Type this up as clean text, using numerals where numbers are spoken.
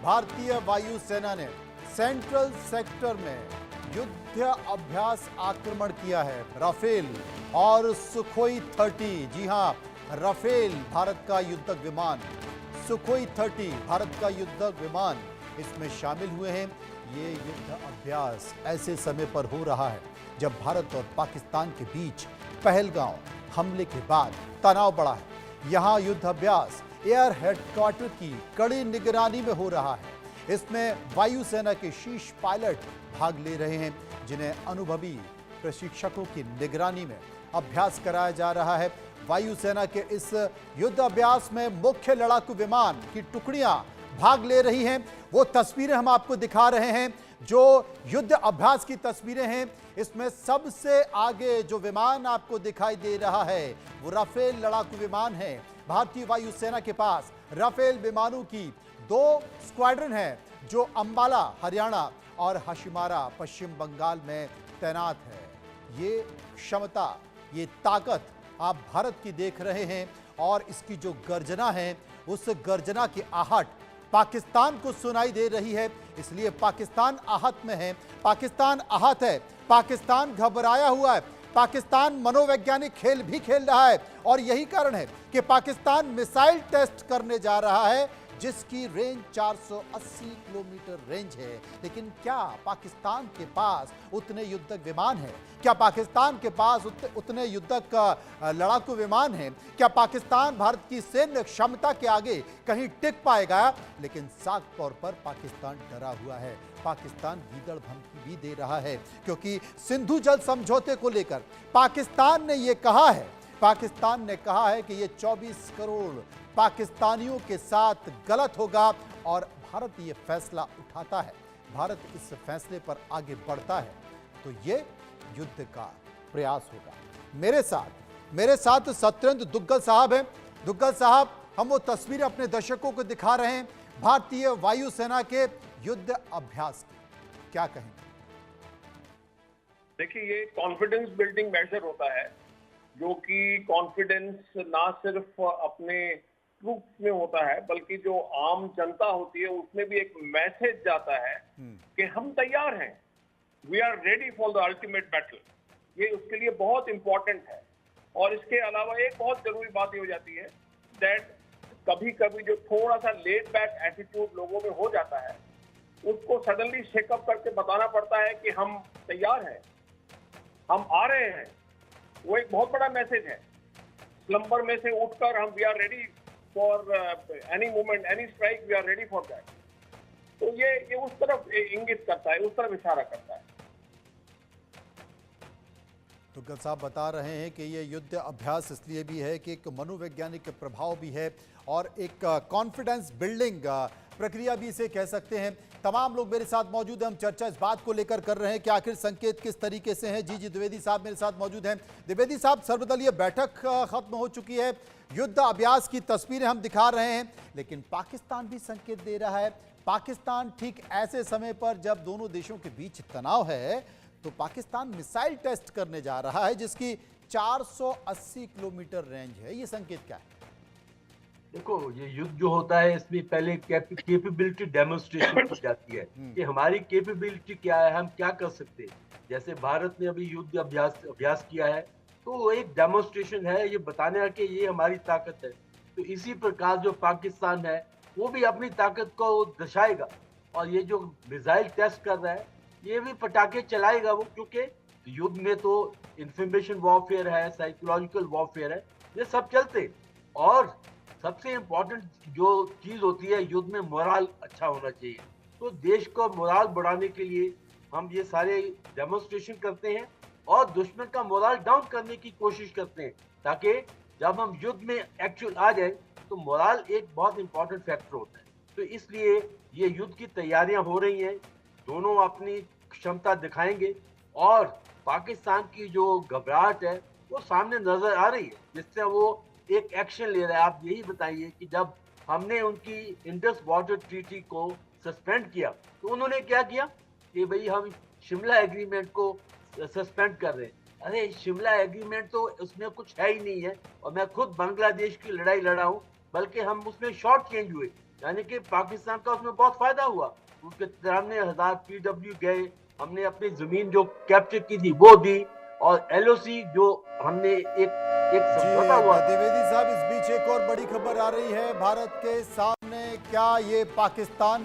भारतीय वायुसेना ने सेंट्रल सेक्टर में युद्ध अभ्यास आक्रमण किया है। राफेल और सुखोई 30, जी हां, राफेल भारत का युद्धक विमान, सुखोई 30 भारत का युद्धक विमान इसमें शामिल हुए हैं। ये युद्ध अभ्यास ऐसे समय पर हो रहा है जब भारत और पाकिस्तान के बीच पहलगांव हमले के बाद तनाव बढ़ा है। यहां युद्ध अभ्यास एयर हेडक्वार्टर की कड़ी निगरानी में हो रहा है। इसमें वायुसेना के शीर्ष पायलट भाग ले रहे हैं, जिन्हें अनुभवी प्रशिक्षकों की निगरानी में अभ्यास कराया जा रहा है। वायुसेना के इस युद्ध अभ्यास में मुख्य लड़ाकू विमान की टुकड़ियां भाग ले रही हैं। वो तस्वीरें हम आपको दिखा रहे हैं जो युद्ध अभ्यास की तस्वीरें हैं। इसमें सबसे आगे जो विमान आपको दिखाई दे रहा है वो राफेल लड़ाकू विमान है। भारतीय वायुसेना के पास राफेल विमानों की 2 स्क्वाड्रन है जो अंबाला हरियाणा और हशिमारा पश्चिम बंगाल में तैनात है। ये क्षमता, ये ताकत आप भारत की देख रहे हैं और इसकी जो गर्जना है उस गर्जना की आहट पाकिस्तान को सुनाई दे रही है। इसलिए पाकिस्तान आहत में है, पाकिस्तान आहत है, पाकिस्तान घबराया हुआ है, पाकिस्तान मनोवैज्ञानिक खेल भी खेल रहा है। और यही कारण है कि पाकिस्तान मिसाइल टेस्ट करने जा रहा है जिसकी रेंज 480 किलोमीटर रेंज है। लेकिन क्या पाकिस्तान के पास उतने युद्धक विमान हैं? क्या पाकिस्तान के पास उतने युद्धक लड़ाकू विमान हैं? क्या पाकिस्तान भारत की सैन्य क्षमता के आगे कहीं टिक पाएगा? लेकिन साफ तौर पर पाकिस्तान डरा हुआ है। पाकिस्तान गीदड़ धमकी भी दे रहा है क्योंकि सिंधु जल समझौते को लेकर पाकिस्तान ने यह कहा है, पाकिस्तान ने कहा है कि ये 24 करोड़ पाकिस्तानियों के साथ गलत होगा और भारत ये फैसला उठाता है, भारत इस फैसले पर आगे बढ़ता है तो ये युद्ध का प्रयास होगा। मेरे साथ सत्येंद्र दुग्गल साहब हैं। दुग्गल साहब, हम वो तस्वीरें अपने दर्शकों को दिखा रहे हैं भारतीय वायुसेना के युद्ध अभ्यास की, क्या कहेंगे? देखिए, ये कॉन्फिडेंस बिल्डिंग मेजर होता है जो कि कॉन्फिडेंस ना सिर्फ अपने ट्रूप्स में होता है बल्कि जो आम जनता होती है उसमें भी एक मैसेज जाता है कि हम तैयार हैं, we are ready for the ultimate battle. ये उसके लिए बहुत इंपॉर्टेंट है। और इसके अलावा एक बहुत जरूरी बात ये हो जाती है दैट कभी कभी जो थोड़ा सा लेट बैक एटीट्यूड लोगों में हो जाता है उसको सडनली शेकअप करके बताना पड़ता है कि हम तैयार हैं, हम आ रहे हैं। वो एक बहुत बड़ा मैसेज है। स्लंबर में से उठकर हम we are ready for any movement, any strike, we are ready for that. तो ये उस तरफ इंगित करता है, उस तरफ इशारा करता है। दुग्गल साहब बता रहे हैं कि ये युद्ध अभ्यास इसलिए भी है कि एक मनोवैज्ञानिक प्रभाव भी है और एक कॉन्फिडेंस बिल्डिंग प्रक्रिया भी इसे कह सकते हैं। तमाम लोग मेरे साथ मौजूद हैं। हम चर्चा इस बात को लेकर कर रहे हैं कि आखिर संकेत किस तरीके से हैं। जी द्विवेदी साहब मेरे साथ मौजूद हैं। द्विवेदी साहब, सर्वदलीय बैठक खत्म हो चुकी है, युद्ध अभ्यास की तस्वीरें हम दिखा रहे हैं, लेकिन पाकिस्तान भी संकेत दे रहा है। पाकिस्तान ठीक ऐसे समय पर जब दोनों देशों के बीच तनाव है तो पाकिस्तान मिसाइल टेस्ट करने जा रहा है जिसकी 480 किलोमीटर रेंज है। ये संकेत क्या है? देखो, ये युद्ध जो होता है इसमें पहले कैपेबिलिटी डेमोन्स्ट्रेशन की जाती है कि हमारी कैपेबिलिटी क्या है, हम क्या कर सकते हैं। जैसे भारत ने अभी युद्ध अभ्यास किया है तो वो एक डेमोन्स्ट्रेशन है, ये बताने कि ये हमारी ताकत है। तो इसी प्रकार जो पाकिस्तान है वो भी अपनी ताकत को दर्शाएगा और ये जो मिसाइल टेस्ट कर रहा है ये भी पटाखे चलाएगा वो, क्योंकि युद्ध में तो इंफॉर्मेशन वॉरफेयर है, साइकोलॉजिकल वॉरफेयर है, ये सब चलते। और सबसे इम्पोर्टेंट जो चीज होती है युद्ध में मोराल अच्छा होना चाहिए। तो देश को मोराल बढ़ाने के लिए हम ये सारे डेमोन्स्ट्रेशन करते हैं और दुश्मन का मोराल डाउन करने की कोशिश करते हैं ताकि जब हम युद्ध में एक्चुअल आ जाए तो मोराल एक बहुत इंपॉर्टेंट फैक्टर होता है। तो इसलिए ये युद्ध की तैयारियां हो रही हैं, दोनों अपनी क्षमता दिखाएंगे और पाकिस्तान की जो घबराहट है वो सामने नजर आ रही है जिससे वो एक एक्शन ले रहा है। आप यही बताइए कि जब हमने उनकी इंडस वाटर ट्रीटी को सस्पेंड किया तो उन्होंने क्या किया कि भाई हम शिमला एग्रीमेंट को सस्पेंड कर रहे हैं। अरे शिमला एग्रीमेंट तो उसमें कुछ है ही नहीं है और मैं खुद बांग्लादेश की लड़ाई लड़ा हूं, बल्कि हम उसमें शॉर्ट चेंज हुए। यानी कि पाकिस्तान का उसमें बहुत फायदा हुआ। उसके सामने 1000 PW गए, हमने अपनी जमीन जो कैप्चर की थी वो दी, और LOC जो हमने एक जी समझौता हुआ। द्विवेदी साहब, इस बीच एक और बड़ी खबर आ रही है भारत के सामने। क्या ये पाकिस्तान